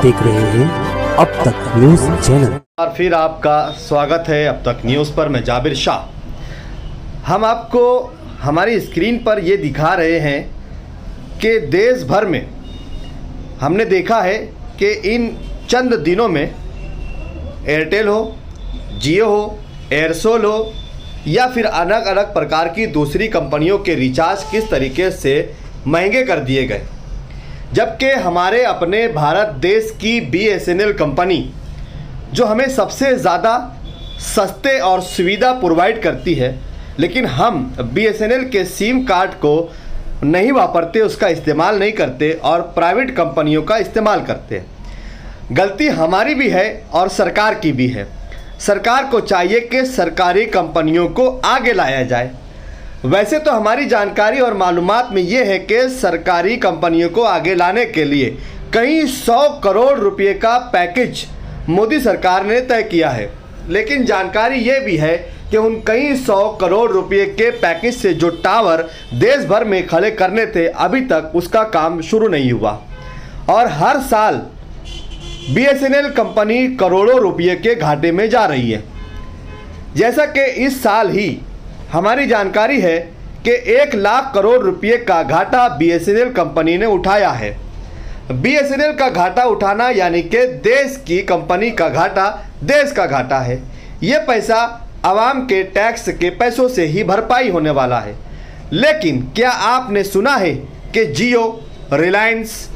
देख रहे हैं अब तक न्यूज चैनल। और फिर आपका स्वागत है अब तक न्यूज़ पर। मैं जाबिर शाह। हम आपको हमारी स्क्रीन पर ये दिखा रहे हैं कि देश भर में हमने देखा है कि इन चंद दिनों में एयरटेल हो, जियो हो, एयरसेल हो या फिर अलग अलग प्रकार की दूसरी कंपनियों के रिचार्ज किस तरीके से महंगे कर दिए गए, जबकि हमारे अपने भारत देश की BSNL कंपनी जो हमें सबसे ज़्यादा सस्ते और सुविधा प्रोवाइड करती है, लेकिन हम BSNL के सिम कार्ड को नहीं वापरते, उसका इस्तेमाल नहीं करते और प्राइवेट कंपनियों का इस्तेमाल करते हैं। गलती हमारी भी है और सरकार की भी है। सरकार को चाहिए कि सरकारी कंपनियों को आगे लाया जाए। वैसे तो हमारी जानकारी और मालूमात में ये है कि सरकारी कंपनियों को आगे लाने के लिए कई 100 करोड़ रुपए का पैकेज मोदी सरकार ने तय किया है, लेकिन जानकारी ये भी है कि उन कई 100 करोड़ रुपए के पैकेज से जो टावर देश भर में खड़े करने थे, अभी तक उसका काम शुरू नहीं हुआ और हर साल BSNL कंपनी करोड़ों रुपए के घाटे में जा रही है। जैसा कि इस साल ही हमारी जानकारी है कि 1 लाख करोड़ रुपए का घाटा BSNL कंपनी ने उठाया है। BSNL का घाटा उठाना यानी कि देश की कंपनी का घाटा देश का घाटा है। ये पैसा आवाम के टैक्स के पैसों से ही भरपाई होने वाला है। लेकिन क्या आपने सुना है कि जियो, रिलायंस,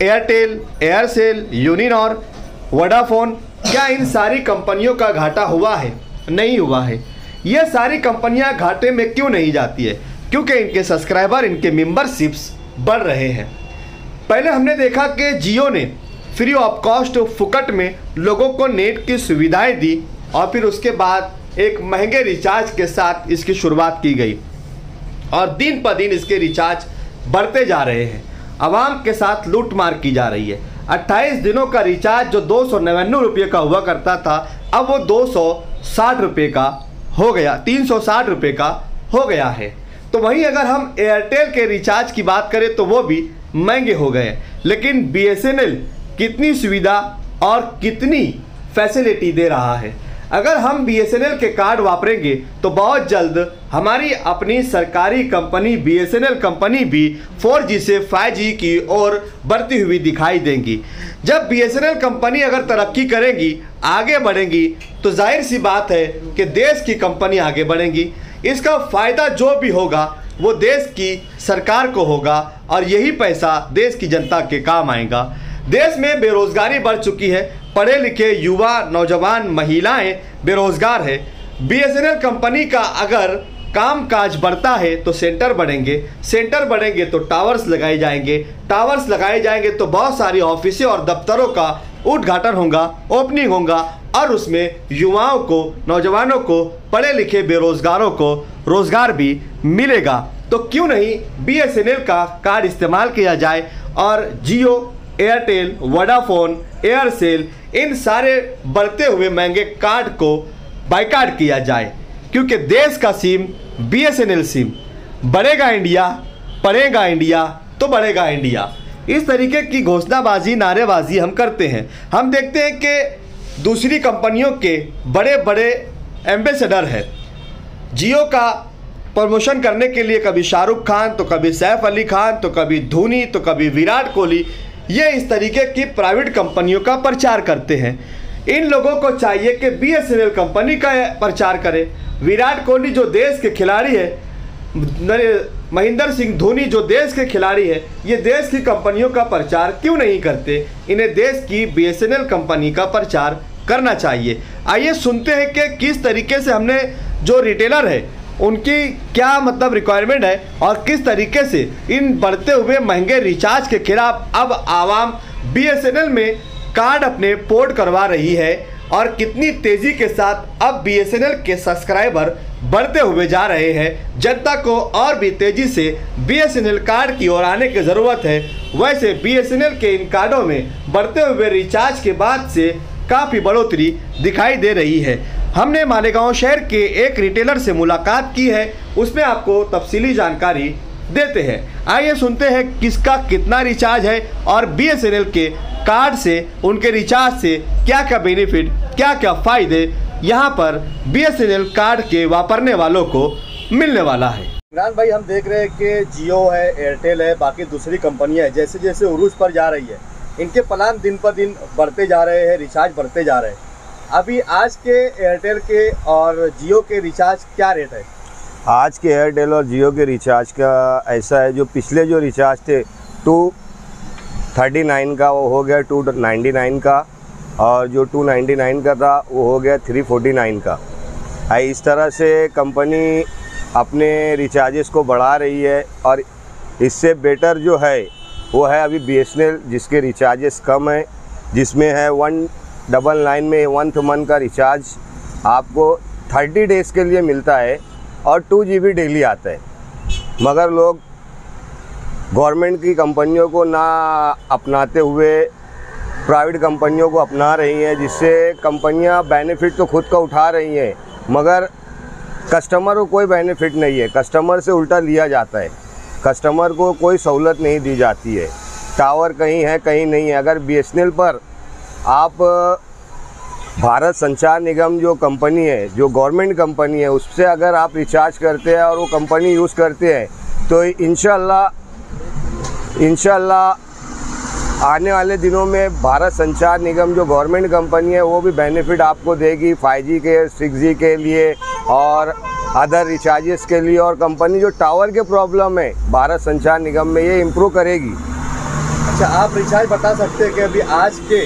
एयरटेल, एयरसेल, यूनिनॉर, वोडाफोन, क्या इन सारी कंपनियों का घाटा हुआ है? नहीं हुआ है। ये सारी कंपनियां घाटे में क्यों नहीं जाती है? क्योंकि इनके सब्सक्राइबर, इनके मेंबरशिप्स बढ़ रहे हैं। पहले हमने देखा कि जियो ने फ्री ऑफ कॉस्ट फुकट में लोगों को नेट की सुविधाएं दी और फिर उसके बाद एक महंगे रिचार्ज के साथ इसकी शुरुआत की गई और दिन पर दिन इसके रिचार्ज बढ़ते जा रहे हैं। आवाम के साथ लूटमार की जा रही है। 28 दिनों का रिचार्ज जो 299 रुपये का हुआ करता था, अब वो 260 रुपये का हो गया, 360 रुपये का हो गया है। तो वहीं अगर हम एयरटेल के रिचार्ज की बात करें तो वो भी महंगे हो गए। लेकिन BSNL कितनी सुविधा और कितनी फैसिलिटी दे रहा है। अगर हम BSNL के कार्ड वापरेंगे तो बहुत जल्द हमारी अपनी सरकारी कंपनी BSNL कंपनी भी 4G से 5G की ओर बढ़ती हुई दिखाई देंगी। जब BSNL कंपनी अगर तरक्की करेंगी, आगे बढ़ेंगी, तो जाहिर सी बात है कि देश की कंपनी आगे बढ़ेंगी। इसका फ़ायदा जो भी होगा वो देश की सरकार को होगा और यही पैसा देश की जनता के काम आएगा। देश में बेरोजगारी बढ़ चुकी है। पढ़े लिखे युवा, नौजवान, महिलाएं बेरोजगार है। BSNL कंपनी का अगर काम काज बढ़ता है तो सेंटर बढ़ेंगे, सेंटर बढ़ेंगे तो टावर्स लगाए जाएंगे, टावर्स लगाए जाएंगे तो बहुत सारी ऑफिसें और दफ्तरों का उद्घाटन होगा, ओपनिंग होगा और उसमें युवाओं को, नौजवानों को, पढ़े लिखे बेरोजगारों को रोजगार भी मिलेगा। तो क्यों नहीं BSNL का कार्ड इस्तेमाल किया जाए और जियो, एयरटेल, वोडाफोन, एयरसेल, इन सारे बढ़ते हुए महंगे कार्ड को बाइकाट किया जाए, क्योंकि देश का सिम BSNL सिम बढ़ेगा इंडिया, पढ़ेगा इंडिया तो बढ़ेगा इंडिया। इस तरीके की घोषणाबाजी, नारेबाजी हम करते हैं। हम देखते हैं कि दूसरी कंपनियों के बड़े बड़े एम्बेसडर हैं। जियो का प्रमोशन करने के लिए कभी शाहरुख खान, तो कभी सैफ अली खान, तो कभी धोनी, तो कभी विराट कोहली, ये इस तरीके की प्राइवेट कंपनियों का प्रचार करते हैं। इन लोगों को चाहिए कि BSNL कंपनी का प्रचार करें। विराट कोहली जो देश के खिलाड़ी है, महेंद्र सिंह धोनी जो देश के खिलाड़ी है, ये देश की कंपनियों का प्रचार क्यों नहीं करते? इन्हें देश की BSNL कंपनी का प्रचार करना चाहिए। आइए सुनते हैं कि किस तरीके से हमने जो रिटेलर है उनकी क्या मतलब रिक्वायरमेंट है और किस तरीके से इन बढ़ते हुए महंगे रिचार्ज के खिलाफ अब आवाम BSNL में कार्ड अपने पोर्ट करवा रही है और कितनी तेज़ी के साथ अब BSNL के सब्सक्राइबर बढ़ते हुए जा रहे हैं। जनता को और भी तेज़ी से BSNL कार्ड की ओर आने की ज़रूरत है। वैसे BSNL के इन कार्डों में बढ़ते हुए रिचार्ज के बाद से काफ़ी बढ़ोतरी दिखाई दे रही है। हमने मालेगांव शहर के एक रिटेलर से मुलाकात की है, उसमें आपको तफसीली जानकारी देते हैं। आइए सुनते हैं किसका कितना रिचार्ज है और BSNL के कार्ड से, उनके रिचार्ज से क्या क्या बेनिफिट, क्या क्या फ़ायदे यहाँ पर BSNL कार्ड के वापरने वालों को मिलने वाला है। इमरान भाई, हम देख रहे हैं कि जियो है, एयरटेल है, बाकी दूसरी कंपनियां हैं, जैसे जैसे उरूज पर जा रही है, इनके प्लान दिन पर दिन बढ़ते जा रहे हैं, रिचार्ज बढ़ते जा रहे हैं। अभी आज के एयरटेल के और जियो के रिचार्ज क्या रेट है? आज के एयरटेल और जियो के रिचार्ज का ऐसा है, जो पिछले जो रिचार्ज थे 239 का वो हो गया 299 का, और जो 299 का था वो हो गया 349 का। इस तरह से कंपनी अपने रिचार्जेस को बढ़ा रही है, और इससे बेटर जो है वो है अभी BSNL, जिसके रिचार्जेस कम है, जिसमें है 199 में 1 मंथ का रिचार्ज आपको 30 डेज़ के लिए मिलता है और 2 GB डेली आता है। मगर लोग गवर्नमेंट की कंपनियों को ना अपनाते हुए प्राइवेट कंपनियों को अपना रही हैं, जिससे कंपनियां बेनिफिट तो खुद का उठा रही हैं, मगर कस्टमर को कोई बेनिफिट नहीं है। कस्टमर से उल्टा लिया जाता है, कस्टमर को कोई सहूलत नहीं दी जाती है। टावर कहीं है, कहीं नहीं है। अगर BSNL पर आप भारत संचार निगम जो कंपनी है, जो गवर्नमेंट कंपनी है, उससे अगर आप रिचार्ज करते हैं और वो कंपनी यूज़ करते हैं, तो इंशाल्लाह आने वाले दिनों में भारत संचार निगम जो गवर्नमेंट कंपनी है वो भी बेनिफिट आपको देगी 5G के, 6G के लिए और अदर रिचार्जेस के लिए। और कंपनी जो टावर के प्रॉब्लम है भारत संचार निगम में, ये इम्प्रूव करेगी। अच्छा, आप रिचार्ज बता सकते हैं कि अभी आज के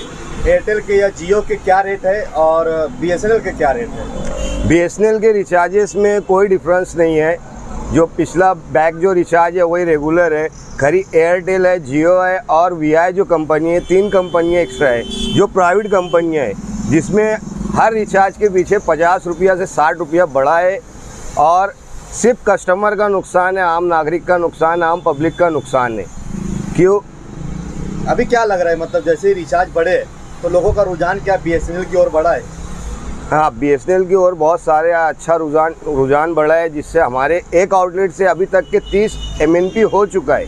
एयरटेल के या जियो के क्या रेट है और BSNL के क्या रेट है? BSNL के रिचार्जेस में कोई डिफरेंस नहीं है। जो पिछला बैक जो रिचार्ज है वही रेगुलर है। खरी एयरटेल है, जियो है और VI जो कंपनी है, 3 कंपनियाँ एक्स्ट्रा है जो प्राइवेट कंपनियाँ हैं, जिसमें हर रिचार्ज के पीछे 50 रुपया से 60 रुपया बढ़ा है। और सिर्फ कस्टमर का नुकसान है, आम नागरिक का नुकसान, आम पब्लिक का नुकसान है। क्यों? अभी क्या लग रहा है, मतलब जैसे ही रिचार्ज बढ़े तो लोगों का रुझान क्या BSNL की ओर बढ़ा है? हाँ, BSNL की ओर बहुत सारे अच्छा रुझान बढ़ा है, जिससे हमारे एक आउटलेट से अभी तक के 30 MNP हो चुका है।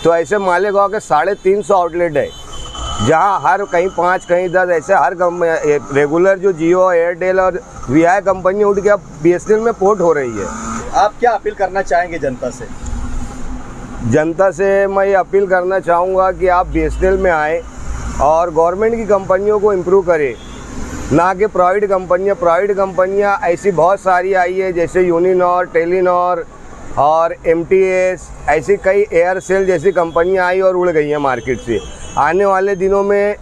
तो ऐसे मालेगांव के 350 आउटलेट है, जहाँ हर कहीं 5 कहीं 10 ऐसे हर रेगुलर जो जियो, एयरटेल और VI कंपनी उठ के अब BSNL में पोर्ट हो रही है। आप क्या अपील करना चाहेंगे जनता से? जनता से मैं ये अपील करना चाहूँगा कि आप BSNL में आएँ और गवर्नमेंट की कंपनियों को इम्प्रूव करें, ना कि प्राइवेट कंपनियाँ ऐसी बहुत सारी आई है, जैसे यूनिनॉर, टेलीनॉर और MTS, ऐसी कई एयरसेल जैसी कंपनियाँ आई और उड़ गई हैं मार्केट से। आने वाले दिनों में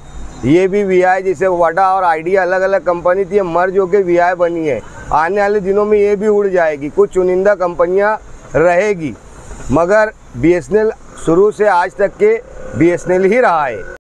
ये भी VI, जैसे वडा और आइडिया अलग अलग कंपनी थी, मर्ज होकर VI बनी है। आने वाले दिनों में ये भी उड़ जाएगी, कुछ चुनिंदा कंपनियाँ रहेगी, मगर BSNL शुरू से आज तक के BSNL ही रहा है।